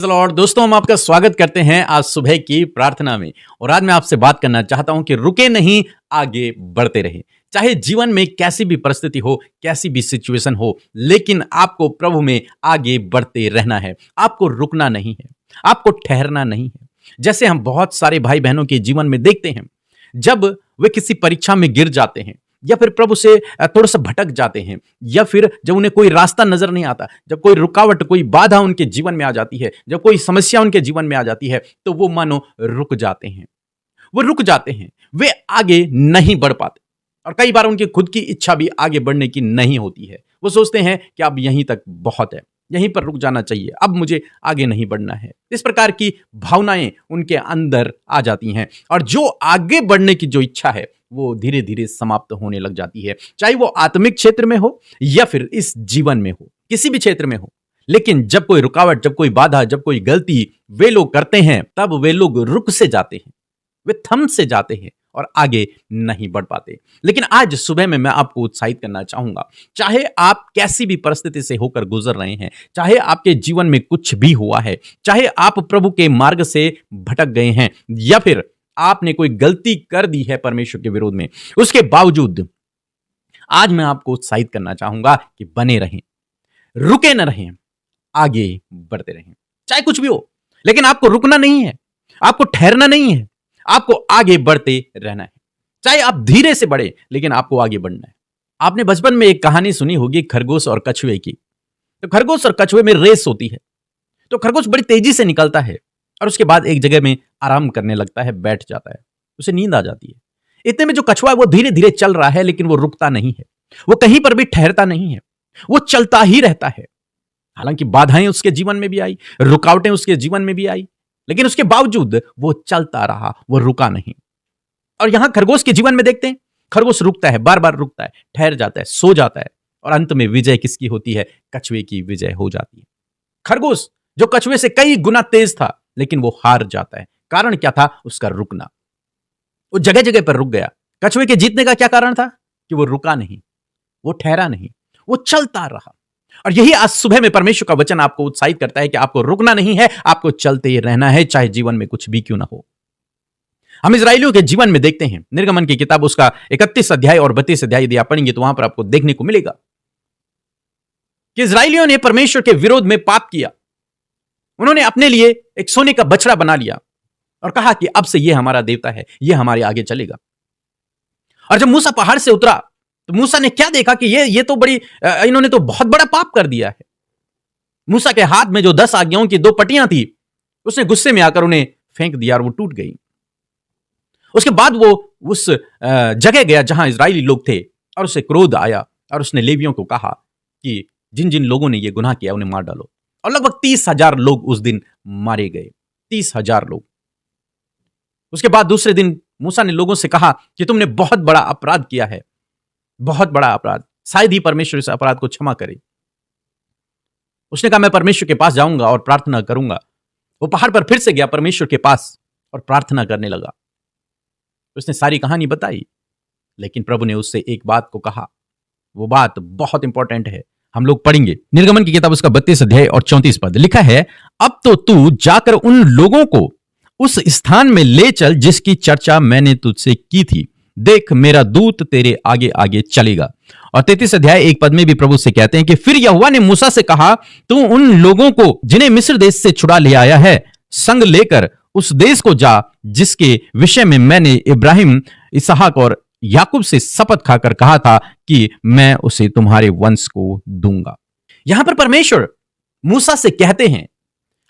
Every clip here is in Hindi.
लॉर्ड दोस्तों, हम आपका स्वागत करते हैं आज सुबह की प्रार्थना में। और आज मैं आपसे बात करना चाहता हूं कि रुके नहीं, आगे बढ़ते रहे। चाहे जीवन में कैसी भी परिस्थिति हो, कैसी भी सिचुएशन हो, लेकिन आपको प्रभु में आगे बढ़ते रहना है। आपको रुकना नहीं है, आपको ठहरना नहीं है। जैसे हम बहुत सारे भाई बहनों के जीवन में देखते हैं, जब वे किसी परीक्षा में गिर जाते हैं या फिर प्रभु से थोड़ा सा भटक जाते हैं, या फिर जब उन्हें कोई रास्ता नजर नहीं आता, जब कोई रुकावट, कोई बाधा उनके जीवन में आ जाती है, जब कोई समस्या उनके जीवन में आ जाती है, तो वो मानो रुक जाते हैं। वो रुक जाते हैं, वे आगे नहीं बढ़ पाते। और कई बार उनकी खुद की इच्छा भी आगे बढ़ने की नहीं होती है। वो सोचते हैं कि अब यहीं तक बहुत है, यहीं पर रुक जाना चाहिए, अब मुझे आगे नहीं बढ़ना है। इस प्रकार की भावनाएं उनके अंदर आ जाती हैं, और जो आगे बढ़ने की जो इच्छा है वो धीरे धीरे समाप्त होने लग जाती है। चाहे वो आत्मिक क्षेत्र में हो या फिर इस जीवन में हो, किसी भी क्षेत्र में हो। लेकिन जब कोई रुकावट, जब कोई बाधा, जब कोई गलती वे लोग करते हैं, तब वे लोग रुक से जाते हैं, वे थम से जाते हैं और आगे नहीं बढ़ पाते। लेकिन आज सुबह में मैं आपको उत्साहित करना चाहूंगा। चाहे आप कैसी भी परिस्थिति से होकर गुजर रहे हैं, चाहे आपके जीवन में कुछ भी हुआ है, चाहे आप प्रभु के मार्ग से भटक गए हैं, या फिर आपने कोई गलती कर दी है परमेश्वर के विरोध में, उसके बावजूद आज मैं आपको उत्साहित करना चाहूंगा कि बने रहें, रुके न रहें, आगे बढ़ते रहें। चाहे कुछ भी हो, लेकिन आपको रुकना नहीं है, आपको ठहरना नहीं है, आपको आगे बढ़ते रहना है। चाहे आप धीरे से बढ़े, लेकिन आपको आगे बढ़ना है। आपने बचपन में एक कहानी सुनी होगी खरगोश और कछुए की। तो खरगोश और कछुए में रेस होती है। तो खरगोश बड़ी तेजी से निकलता है और उसके बाद एक जगह में आराम करने लगता है, बैठ जाता है, उसे नींद आ जाती है। इतने में जो कछुआ है वो धीरे धीरे चल रहा है, लेकिन वो रुकता नहीं है, वो कहीं पर भी ठहरता नहीं है, वो चलता ही रहता है। हालांकि बाधाएं उसके जीवन में भी आई, रुकावटें उसके जीवन में भी आई, लेकिन उसके बावजूद वो चलता रहा, वो रुका नहीं। और यहां खरगोश के जीवन में देखते हैं, खरगोश रुकता है, बार बार रुकता है, ठहर जाता है, सो जाता है, और अंत में विजय किसकी होती है? कछुए की विजय हो जाती है। खरगोश जो कछुए से कई गुना तेज था, लेकिन वो हार जाता है। कारण क्या था? उसका रुकना। वो जगह जगह पर रुक गया। कछुए के जीतने का क्या कारण था? कि वो रुका नहीं, वो ठहरा नहीं, वो चलता रहा। और यही आज सुबह में परमेश्वर का वचन आपको उत्साहित करता है कि आपको रुकना नहीं है, आपको चलते ही रहना है, चाहे जीवन में कुछ भी क्यों ना हो। हम इजराइलियों के जीवन में देखते हैं, निर्गमन की किताब उसका 31 अध्याय और 32 अध्याय यदि आप पढ़ेंगे तो वहां पर आपको देखने को मिलेगा कि इजराइलियों ने परमेश्वर के विरोध में पाप किया। उन्होंने अपने लिए एक सोने का बछड़ा बना लिया और कहा कि अब से यह हमारा देवता है, यह हमारे आगे चलेगा। और जब मूसा पहाड़ से उतरा तो मूसा ने क्या देखा कि ये तो इन्होंने तो बहुत बड़ा पाप कर दिया है। मूसा के हाथ में जो 10 आज्ञाओं की 2 पट्टियां थी, उसने गुस्से में आकर उन्हें फेंक दिया और वो टूट गई। उसके बाद वो उस जगह गया जहां इजरायली लोग थे, और उसे क्रोध आया और उसने लेवियों को कहा कि जिन जिन लोगों ने ये गुनाह किया उन्हें मार डालो। और लगभग 30,000 लोग उस दिन मारे गए, 30,000 लोग। उसके बाद दूसरे दिन मूसा ने लोगों से कहा कि तुमने बहुत बड़ा अपराध किया है, बहुत बड़ा अपराध, शायद ही परमेश्वर इस अपराध को क्षमा करे। उसने कहा मैं परमेश्वर के पास जाऊंगा और प्रार्थना करूंगा। वो पहाड़ पर फिर से गया परमेश्वर के पास और प्रार्थना करने लगा। उसने सारी कहानी बताई, लेकिन प्रभु ने उससे एक बात को कहा। वो बात बहुत इंपॉर्टेंट है, हम लोग पढ़ेंगे। निर्गमन की किताब उसका 32 अध्याय और 34 पद लिखा है, अब तो तू जाकर उन लोगों को उस स्थान में ले चल जिसकी चर्चा मैंने तुझसे की थी। देख मेरा दूत तेरे आगे आगे चलेगा। और 33 अध्याय 1 पद में भी प्रभु से कहते हैं कि फिर यहोवा ने मूसा से कहा, तू उन लोगों को जिन्हें मिस्र देश से छुड़ा ले आया है संग लेकर उस देश को जा जिसके विषय में मैंने इब्राहिम, इसहाक और याकूब से शपथ खाकर कहा था कि मैं उसे तुम्हारे वंश को दूंगा। यहां पर परमेश्वर मूसा से कहते हैं,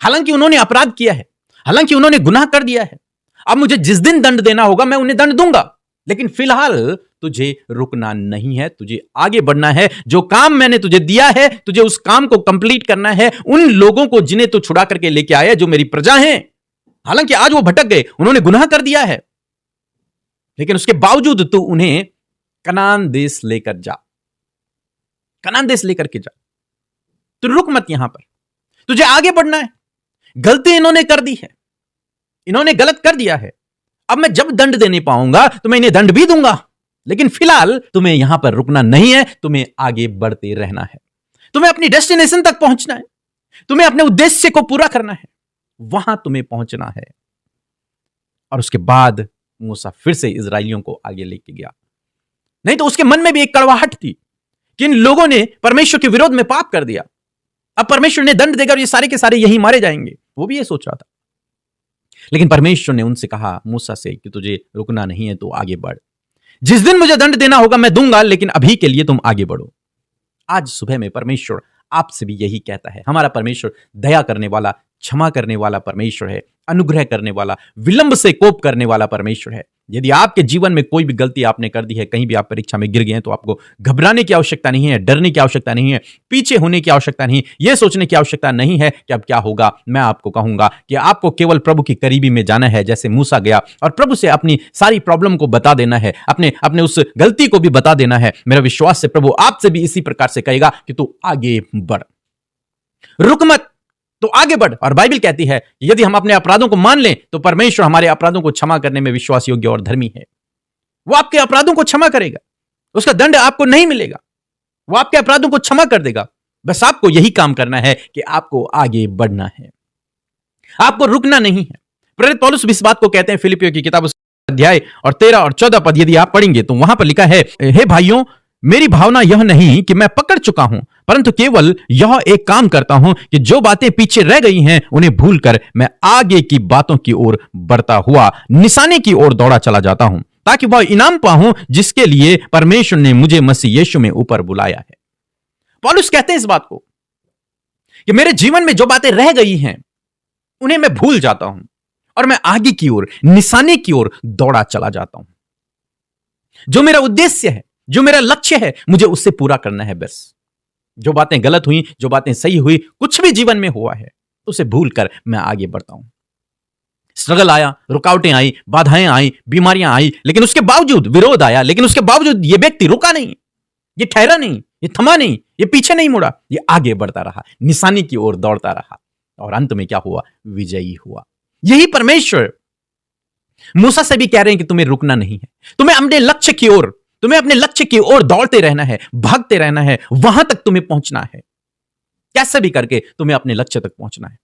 हालांकि उन्होंने अपराध किया है, हालांकि उन्होंने गुनाह कर दिया है, अब मुझे जिस दिन दंड देना होगा मैं उन्हें दंड दूंगा, लेकिन फिलहाल तुझे रुकना नहीं है, तुझे आगे बढ़ना है। जो काम मैंने तुझे दिया है, तुझे उस काम को कंप्लीट करना है। उन लोगों को जिन्हें तू छुड़ा करके लेके आया, जो मेरी प्रजा हैं, हालांकि आज वो भटक गए, उन्होंने गुनाह कर दिया है, लेकिन उसके बावजूद तू उन्हें कनान देश लेकर जा, कनान देश लेकर के जा। तू रुक मत, यहां पर तुझे आगे बढ़ना है। गलती इन्होंने कर दी है, इन्होंने गलत कर दिया है, अब मैं जब दंड देने पाऊंगा तो मैं इन्हें दंड भी दूंगा, लेकिन फिलहाल तुम्हें यहां पर रुकना नहीं है, तुम्हें आगे बढ़ते रहना है, तुम्हें अपनी डेस्टिनेशन तक पहुंचना है, तुम्हें अपने उद्देश्य को पूरा करना है। वहां तुम्हें पहुंचना है। और उसके बाद मूसा फिर से इजराइलियों को आगे लेके गया। नहीं तो उसके मन में भी एक कड़वाहट थी कि इन लोगों ने परमेश्वर के विरोध में पाप कर दिया, अब परमेश्वर ने दंड देगा और ये सारे के सारे यहीं मारे जाएंगे। वो भी ये सोच रहा था। लेकिन परमेश्वर ने उनसे कहा मूसा से कि तुझे रुकना नहीं है, तो आगे बढ़। जिस दिन मुझे दंड देना होगा मैं दूंगा, लेकिन अभी के लिए तुम आगे बढ़ो। आज सुबह में परमेश्वर आपसे भी यही कहता है। हमारा परमेश्वर दया करने वाला, क्षमा करने वाला परमेश्वर है, अनुग्रह करने वाला, विलंब से कोप करने वाला परमेश्वर है। यदि आपके जीवन में कोई भी गलती आपने कर दी है, कहीं भी आप परीक्षा में गिर गए हैं, तो आपको घबराने की आवश्यकता नहीं है, डरने की आवश्यकता नहीं है, पीछे होने की आवश्यकता नहीं, यह सोचने की आवश्यकता नहीं है कि अब क्या होगा। मैं आपको कहूंगा कि आपको केवल प्रभु की करीबी में जाना है, जैसे मूसा गया और प्रभु से अपनी सारी प्रॉब्लम को बता देना है, अपने उस गलती को भी बता देना है। मेरा विश्वास है प्रभु आपसे भी इसी प्रकार से कहेगा कि तू आगे बढ़, रुक मत, तो आगे बढ़। और बाइबल कहती है यदि हम अपने अपराधों को मान लें तो परमेश्वर हमारे अपराधों को क्षमा करने में विश्वास योग्य और धर्मी है। वो आपके अपराधों को क्षमा करेगा, उसका दंड आपको नहीं मिलेगा, वो आपके अपराधों को क्षमा कर देगा। बस आपको यही काम करना है कि आपको आगे बढ़ना है, आपको रुकना नहीं है। प्रेरित पौलुस भी इस बात को कहते हैं फिलिपियों की किताब अध्याय और 13 और 14 पद यदि आप पढ़ेंगे तो वहां पर लिखा है, हे भाइयों, मेरी भावना यह नहीं कि मैं पकड़ चुका हूं, परंतु केवल यह एक काम करता हूं कि जो बातें पीछे रह गई हैं उन्हें भूलकर मैं आगे की बातों की ओर बढ़ता हुआ निशाने की ओर दौड़ा चला जाता हूं, ताकि वह इनाम पाऊं जिसके लिए परमेश्वर ने मुझे मसीह यीशु में ऊपर बुलाया है। पौलुस कहते हैं इस बात को कि मेरे जीवन में जो बातें रह गई हैं उन्हें मैं भूल जाता हूं और मैं आगे की ओर, निशाने की ओर दौड़ा चला जाता हूं। जो मेरा उद्देश्य है, जो मेरा लक्ष्य है, मुझे उससे पूरा करना है। बस जो बातें गलत हुई, जो बातें सही हुई, कुछ भी जीवन में हुआ है, उसे भूलकर मैं आगे बढ़ता हूं। स्ट्रगल आया, रुकावटें आई, बाधाएं आई, बीमारियां आई, लेकिन उसके बावजूद विरोध आया, लेकिन उसके बावजूद यह व्यक्ति रुका नहीं, ये ठहरा नहीं, ये थमा नहीं, ये पीछे नहीं मुड़ा, ये आगे बढ़ता रहा, निशानी की ओर दौड़ता रहा और अंत में क्या हुआ? विजयी हुआ। यही परमेश्वर मूसा से भी कह रहे हैं कि तुम्हें रुकना नहीं है, तुम्हें अपने लक्ष्य की ओर, तुम्हें अपने लक्ष्य की ओर दौड़ते रहना है, भागते रहना है, वहां तक तुम्हें पहुंचना है। कैसे भी करके तुम्हें अपने लक्ष्य तक पहुंचना है।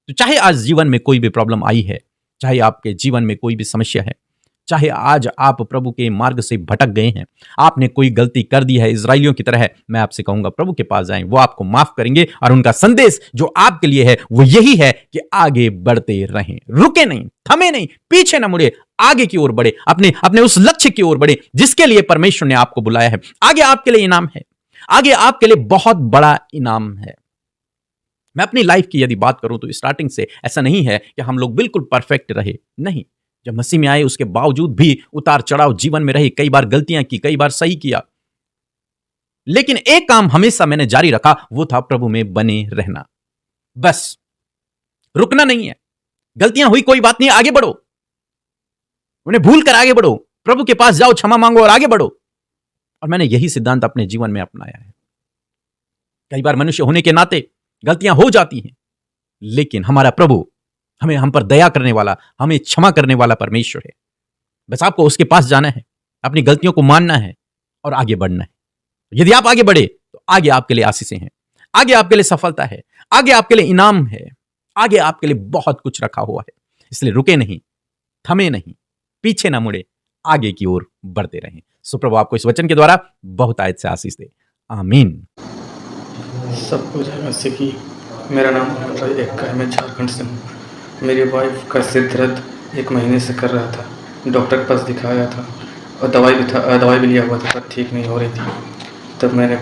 तो चाहे आज जीवन में कोई भी प्रॉब्लम आई है, चाहे आपके जीवन में कोई भी समस्या है, चाहे आज आप प्रभु के मार्ग से भटक गए हैं, आपने कोई गलती कर दी है इजराइलियों की तरह, मैं आपसे कहूंगा प्रभु के पास जाएं, वो आपको माफ करेंगे। और उनका संदेश जो आपके लिए है वो यही है कि आगे बढ़ते रहें, रुके नहीं, थमे नहीं, पीछे ना मुड़े, आगे की ओर बढ़े, अपने उस लक्ष्य की ओर बढ़े जिसके लिए परमेश्वर ने आपको बुलाया है। आगे आपके लिए इनाम है, आगे आपके लिए बहुत बड़ा इनाम है। मैं अपनी लाइफ की यदि बात करूं तो स्टार्टिंग से ऐसा नहीं है कि हम लोग बिल्कुल परफेक्ट रहे, नहीं। जब मसीह में आए उसके बावजूद भी उतार चढ़ाव जीवन में रहे, कई बार गलतियां की, कई बार सही किया, लेकिन एक काम हमेशा मैंने जारी रखा, वो था प्रभु में बने रहना। बस रुकना नहीं है। गलतियां हुई, कोई बात नहीं, आगे बढ़ो, उन्हें भूल कर आगे बढ़ो, प्रभु के पास जाओ, क्षमा मांगो और आगे बढ़ो। और मैंने यही सिद्धांत अपने जीवन में अपनाया है। कई बार मनुष्य होने के नाते गलतियां हो जाती हैं, लेकिन हमारा प्रभु हम पर दया करने वाला, हमें क्षमा करने वाला परमेश्वर है। बस आपको उसके पास जाना है, अपनी गलतियों को मानना है और आगे बढ़ना है। यदि आप आगे बढ़े तो आगे आपके लिए आशीषें हैं, आगे आपके लिए सफलता है, आगे आपके लिए इनाम है, आगे आपके लिए बहुत कुछ रखा हुआ है। इसलिए रुके नहीं, थमे नहीं, पीछे ना मुड़े, आगे की ओर बढ़ते रहें। सो प्रभु आपको इस वचन के द्वारा बहुत आयत से आशीष दे। आमीन। सबको जय मसीह की। मेरा नाम मोहम्मद एक्का है, मैं झारखंड से हूँ। मेरी वाइफ का सिर दर्द 1 महीने से कर रहा था, डॉक्टर के पास दिखाया था और दवाई भी लिया हुआ था, पर ठीक नहीं हो रही थी। तब मैंने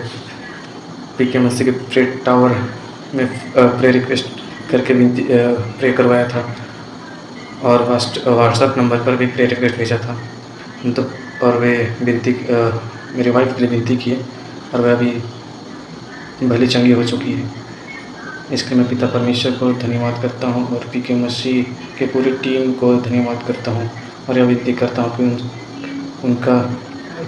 पीके मसीह के प्रे टावर में प्रे रिक्वेस्ट करके प्रे करवाया था और व्हाट्सएप नंबर पर भी प्रे रिक्वेस्ट भेजा था। तो और वे मेरी वाइफ के लिए विनती की है और वह अभी भली चंगी हो चुकी है। इसके मैं पिता परमेश्वर को धन्यवाद करता हूँ और पीके मसीह के पूरी टीम को धन्यवाद करता हूँ और यह विनती करता हूँ कि उनका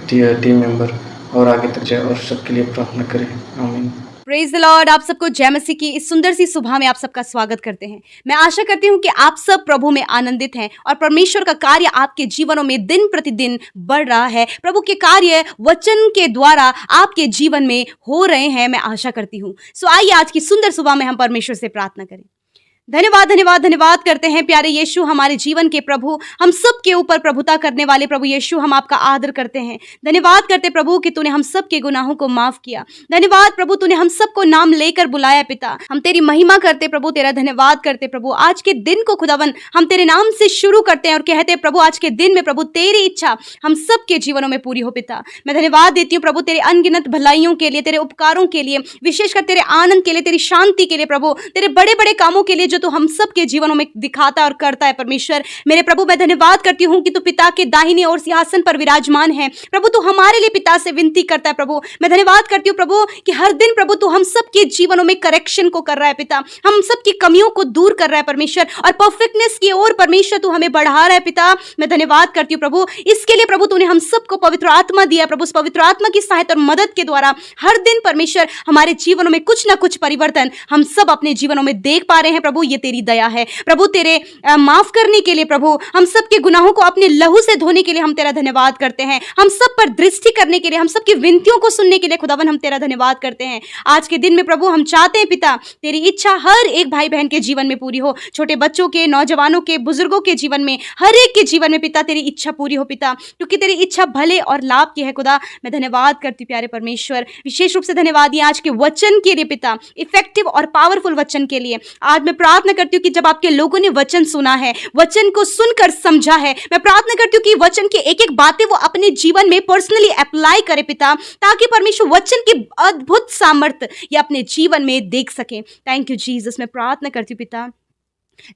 टीम मेंबर और आगे तक जाए और सबके लिए प्रार्थना करें। आमीन। Praise the Lord. आप सबको जय मसीह की इस सुंदर सी सुबह में आप सबका स्वागत करते हैं। मैं आशा करती हूँ कि आप सब प्रभु में आनंदित हैं और परमेश्वर का कार्य आपके जीवनों में दिन प्रतिदिन बढ़ रहा है। प्रभु के कार्य वचन के द्वारा आपके जीवन में हो रहे हैं, मैं आशा करती हूँ। सो आइए आज की सुंदर सुबह में हम परमेश्वर से प्रार्थना करें। धन्यवाद धन्यवाद धन्यवाद करते हैं प्यारे यीशु, हमारे जीवन के प्रभु, हम सब के ऊपर प्रभुता करने वाले प्रभु यीशु, हम आपका आदर करते हैं। धन्यवाद करते प्रभु कि तूने हम सब के गुनाहों को माफ किया। धन्यवाद प्रभु, तूने हम सबको नाम लेकर बुलाया पिता। हम तेरी महिमा करते प्रभु, तेरा धन्यवाद करते प्रभु। आज के दिन को खुदावन हम तेरे नाम से शुरू करते हैं और कहते हैं प्रभु आज के दिन में प्रभु तेरी इच्छा हम सब के जीवनों में पूरी हो पिता। मैं धन्यवाद देती हूँ प्रभु तेरे अनगिनत भलाइयों के लिए, तेरे उपकारों के लिए, विशेषकर तेरे आनंद के लिए, तेरी शांति के लिए प्रभु, तेरे बड़े बड़े कामों के लिए जो तू हम सब के जीवनों में दिखाता और करता है परमेश्वर। मेरे प्रभु मैं धन्यवाद करती हूँ कि तू पिता के दाहिने और सिंहासन पर विराजमान है प्रभु। तू हमारे लिए पिता से विनती करता है प्रभु। मैं धन्यवाद करती हूँ प्रभु कि हर दिन प्रभु तू हम सब के जीवनों में करेक्शन को कर रहा है पिता, हम सब की कमियों को दूर कर रहा है परमेश्वर, और परफेक्टनेस की ओर परमेश्वर तू हमें बढ़ा रहा है पिता। मैं धन्यवाद करती हूँ प्रभु इसके लिए प्रभु, तूने हम सबको पवित्र आत्मा दिया प्रभु। उस पवित्र आत्मा की सहायता और मदद के द्वारा हर दिन परमेश्वर हमारे जीवनों में कुछ ना कुछ परिवर्तन हम सब अपने जीवनों में देख पा रहे हैं प्रभु। ये तेरी दया है प्रभु, तेरे माफ करने के लिए प्रभु, हम सब के गुनाहों को अपने लहू से धोने के लिए हम तेरा धन्यवाद करते हैं। हम सब पर दृष्टि करने के लिए, हम सब की विनतियों को सुनने के लिए खुदावन हम तेरा धन्यवाद करते हैं। आज के दिन में प्रभु हम चाहते हैं पिता तेरी इच्छा हर एक भाई बहन के जीवन में पूरी हो, छोटे बच्चों के, नौजवानों के, बुजुर्गों के जीवन में, हर एक के जीवन में पिता तेरी इच्छा पूरी हो पिता, क्योंकि तेरी इच्छा भले और लाभ की है खुदा। मैं धन्यवाद करती हूँ प्यारे परमेश्वर, विशेष रूप से धन्यवाद ये आज के वचन के लिए पिता, इफेक्टिव और पावरफुल वचन के लिए। आज मैं प्रार्थना करती हूँ कि जब आपके लोगों ने वचन सुना है, वचन को सुनकर समझा है, मैं प्रार्थना करती हूँ कि वचन की एक एक बातें वो अपने जीवन में पर्सनली अप्लाई करे पिता, ताकि परमेश्वर वचन की अद्भुत सामर्थ्य ये अपने जीवन में देख सके। Thank you Jesus. मैं प्रार्थना करती हूँ पिता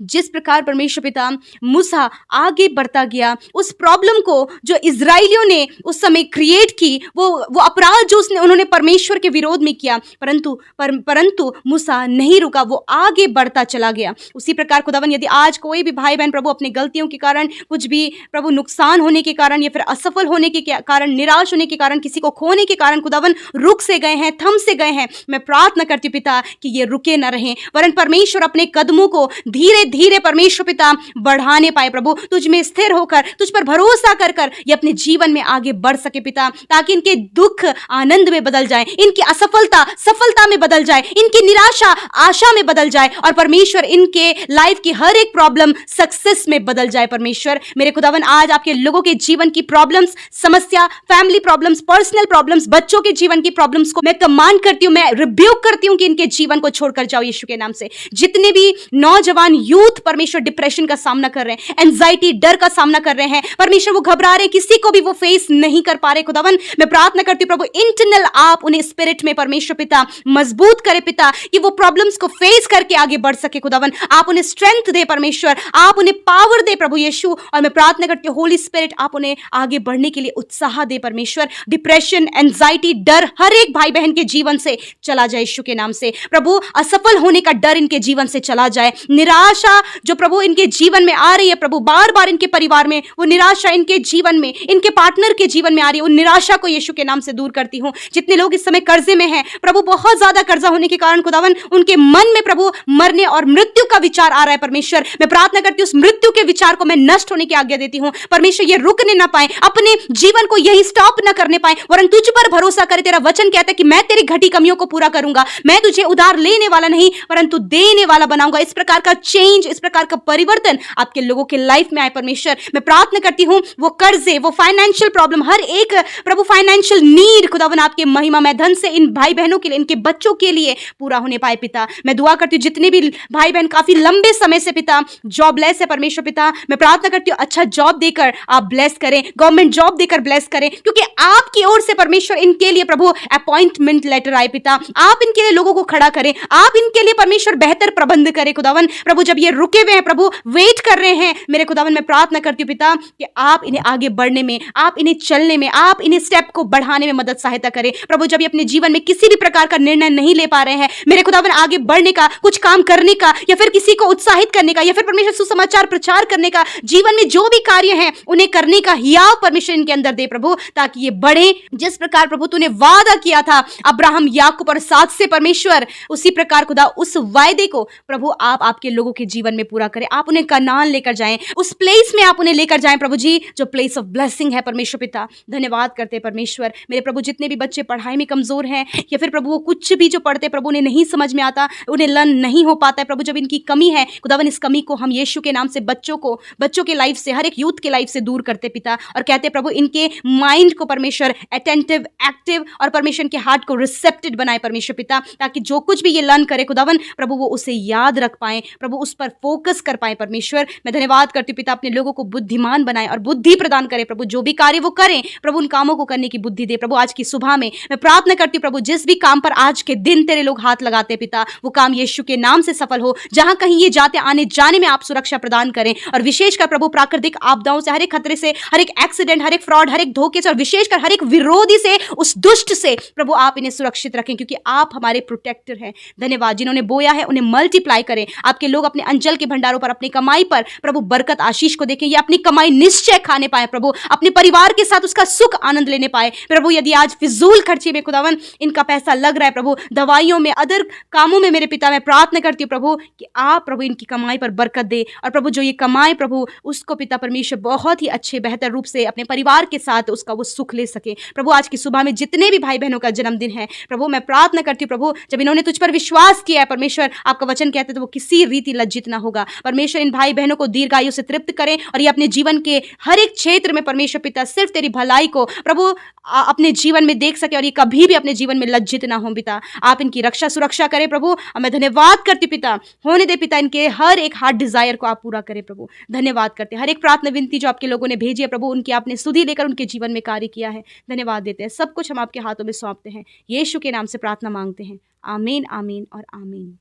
जिस प्रकार परमेश्वर पिता मूसा आगे बढ़ता गया, उस प्रॉब्लम को जो इजराइलियों ने उस समय क्रिएट की, वो अपराध जो उन्होंने परमेश्वर के विरोध में किया, परंतु मूसा नहीं रुका, वो आगे बढ़ता चला गया। उसी प्रकार खुदावन यदि आज कोई भी भाई बहन प्रभु अपने गलतियों के कारण, कुछ भी प्रभु नुकसान होने के कारण या फिर असफल होने के कारण, निराश होने के कारण, किसी को खोने के कारण खुदावन रुक से गए हैं, थम से गए हैं, मैं प्रार्थना करती हूँ पिता कि ये रुके न रहें, वरन परमेश्वर अपने कदमों को धीरे धीरे परमेश्वर पिता बढ़ाने पाए प्रभु, तुझ में स्थिर होकर, तुझ पर भरोसा कर कर ये अपने जीवन में आगे बढ़ सके पिता, ताकि इनके दुख आनंद में बदल जाए, इनकी असफलता सफलता में बदल जाए, इनकी निराशा आशा में बदल जाए, और परमेश्वर इनके लाइफ की हर एक प्रॉब्लम सक्सेस में बदल जाए। परमेश्वर मेरे खुदावन आज आपके लोगों के जीवन की प्रॉब्लम्स, समस्या, फैमिली प्रॉब्लम्स, पर्सनल प्रॉब्लम्स, बच्चों के जीवन की प्रॉब्लम्स को मैं कमांड करती हूँ, मैं रिब्यूक करती हूँ कि इनके जीवन को छोड़कर जाओ यीशु के नाम से। जितने भी नौजवान यूथ परमेश्वर डिप्रेशन का सामना कर रहे हैं, एंजाइटी, डर का सामना कर रहे हैं परमेश्वर, वो घबरा रहे, किसी को भी वो फेस नहीं कर पा रहे खुदावन, मैं प्रार्थना करती हूँ प्रभु इंटरनल आप उन्हें स्पिरिट में परमेश्वर पिता मजबूत करे पिता, कि वो प्रॉब्लम्स को फेस करके आगे बढ़ सके खुदावन। आप उन्हें स्ट्रेंथ दे परमेश्वर, आप उन्हें पावर दे प्रभु यीशु, और मैं प्रार्थना करती हूँ होली स्पिरिट आप उन्हें आगे बढ़ने के लिए उत्साह दे परमेश्वर। डिप्रेशन, एंजाइटी, डर हर एक भाई बहन के जीवन से चला जाए यीशु के नाम से प्रभु। असफल होने का डर इनके जीवन से चला जाए, निराशा जो प्रभु इनके जीवन में आ रही है प्रभु, बार बार इनके परिवार में वो निराशा, इनके जीवन में, इनके पार्टनर के जीवन में आ रही है, उन निराशा को यीशु के नाम से दूर करती हूँ। जितने लोग इस समय कर्जे में हैं प्रभु, बहुत ज्यादा कर्जा होने के कारण खुदावन उनके मन में प्रभु मरने और मृत्यु का विचार आ रहा है परमेश्वर, मैं प्रार्थना करती हूँ उस मृत्यु के विचार को मैं नष्ट होने की आज्ञा देती हूँ परमेश्वर। ये रुकने ना पाए, अपने जीवन को यही स्टॉप ना करने पाए, वरन तुझ पर भरोसा करे। तेरा वचन कहता है कि मैं तेरी घटी कमियों को पूरा करूंगा, मैं तुझे उधार लेने वाला नहीं परंतु देने वाला बनाऊंगा। इस प्रकार का चेंज, इस प्रकार का परिवर्तन आपके लोगों के लाइफ में आए परमेश्वर। मैं प्रार्थना करती हूं वो कर्जे, वो फाइनेंशियल प्रॉब्लम, हर एक प्रभु फाइनेंशियल नीड खुदावन आपके महिमा में धन से इन भाई बहनों के लिए, इनके बच्चों के लिए पूरा होने पाए पिता। मैं दुआ करती हूं जितने भी भाई बहन काफी लंबे समय से पिता जॉबलेस है परमेश्वर पिता, मैं प्रार्थना करती हूं अच्छा जॉब देकर आप ब्लेस करें, गवर्नमेंट जॉब देकर ब्लेस करें, क्योंकि आपकी ओर से परमेश्वर इनके लिए प्रभु अपॉइंटमेंट लेटर आए पिता। आप इनके लिए लोगों को खड़ा करें, आप इनके लिए परमेश्वर बेहतर प्रबंध करें खुदावन प्रभु। जब ये रुके हुए हैं प्रभु, वेट कर रहे हैं मेरे खुदावन, मैं प्रार्थना करती हूँ पिता कि आप इन्हें आगे बढ़ने में, आप इन्हें चलने में, आप इन्हें स्टेप को बढ़ाने में मदद सहायता करें प्रभु। जब ये अपने जीवन में किसी भी प्रकार का निर्णय नहीं ले पा रहे हैं मेरे खुदावन, आगे बढ़ने का, कुछ काम करने का, या फिर किसी को उत्साहित करने का, या फिर परमेश्वर सुसमाचार प्रचार करने का, जीवन में जो भी कार्य हैं उन्हें करने का हियाव परमेश्वर इनके अंदर दे प्रभु, ताकि ये बढ़े। जिस प्रकार प्रभु तूने वादा किया था अब्राहम, याकूब और साथ से परमेश्वर, उसी प्रकार खुदा उस वायदे को प्रभु आप आपके लोगों के जीवन में पूरा करें। आप उन्हें कनान लेकर जाएं, उस प्लेस में आप उन्हें लेकर जाएं प्रभु जी, जो प्लेस ऑफ ब्लेसिंग है परमेश्वर पिता। धन्यवाद करते हैं परमेश्वर। मेरे प्रभु जितने भी बच्चे पढ़ाई में कमजोर हैं या फिर प्रभु वो कुछ भी जो पढ़ते प्रभु उन्हें नहीं समझ में आता, उन्हें लर्न नहीं हो पाता है प्रभु, जब इनकी कमी है खुदावन, इस कमी को हम यीशु के नाम से बच्चों के लाइफ से, हर एक यूथ के लाइफ से दूर करते पिता, और कहते प्रभु इनके माइंड को परमेश्वर अटेंटिव, एक्टिव और परमेश्वर के हार्ट को रिसेप्टेड बनाए परमेश्वर पिता, ताकि जो कुछ भी ये लर्न करे खुदावन प्रभु वो उसे याद रख पाए प्रभु, उस पर फोकस कर पाए परमेश्वर। मैं धन्यवाद करती हूँ पिता, अपने लोगों को बुद्धिमान बनाए और बुद्धि प्रदान करे प्रभु, जो भी कार्य वो करें प्रभु उन कामों को करने की बुद्धि दे प्रभु। आज की सुबह में मैं प्रार्थना करती हूँ प्रभु, जिस भी काम पर आज के दिन तेरे लोग हाथ लगाते पिता, वो काम यीशु के नाम से सफल हो। जहां कहीं ये जाते आने जाने में आप सुरक्षा प्रदान करें, और विशेषकर प्रभु प्राकृतिक आपदाओं से, हर एक खतरे से, हर एक एक्सीडेंट, हर एक फ्रॉड, हर एक धोखे से, और विशेषकर हर एक विरोधी से, उस दुष्ट से प्रभु आप इन्हें सुरक्षित रखें, क्योंकि आप हमारे प्रोटेक्टर हैं। धन्यवाद। जिन्होंने बोया है उन्हें मल्टीप्लाई करें। आपके लोग अपने अंचल के भंडारों पर, अपनी कमाई पर प्रभु बरकत आशीष को देखें, ये अपनी कमाई निश्चय खाने पाए प्रभु, अपने परिवार के साथ उसका सुख आनंद लेने पाए प्रभु। यदि आज फिजूल खर्ची में खुदावन इनका पैसा लग रहा है प्रभु, दवाइयों में, अदर कामों में, मेरे पिता मैं प्रार्थना करती हूँ प्रभु कि आप प्रभु इनकी कमाई पर बरकत दे, और प्रभु जो ये कमाए प्रभु उसको पिता परमेश्वर बहुत ही अच्छे बेहतर रूप से अपने परिवार के साथ उसका वो सुख ले सके प्रभु। आज की सुबह में जितने भी भाई बहनों का जन्मदिन है प्रभु, मैं प्रार्थना करती हूँ प्रभु, जब इन्होंने तुझ पर विश्वास किया है परमेश्वर, आपका वचन कहते तो वो किसी रीति लज्जित ना होगा परमेश्वर। इन भाई बहनों को दीर्घायु से तृप्त करें, और ये अपने जीवन के हर एक क्षेत्र में परमेश्वर पिता सिर्फ तेरी भलाई को प्रभु अपने जीवन में देख सके, और ये कभी भी अपने जीवन में लज्जित ना हो पिता। आप इनकी रक्षा सुरक्षा करें प्रभु, और मैं धन्यवाद करती पिता, होने दे पिता इनके हर एक हार्ट डिजायर को आप पूरा करें प्रभु। धन्यवाद करते हैं हर एक प्रार्थना विनती जो आपके लोगों ने भेजी है प्रभु, उनकी आपने स्तुति लेकर उनके जीवन में कार्य किया है। धन्यवाद देते हैं, सब कुछ हम आपके हाथों में सौंपते हैं, यीशु के नाम से प्रार्थना मांगते हैं। आमीन, आमीन और आमीन।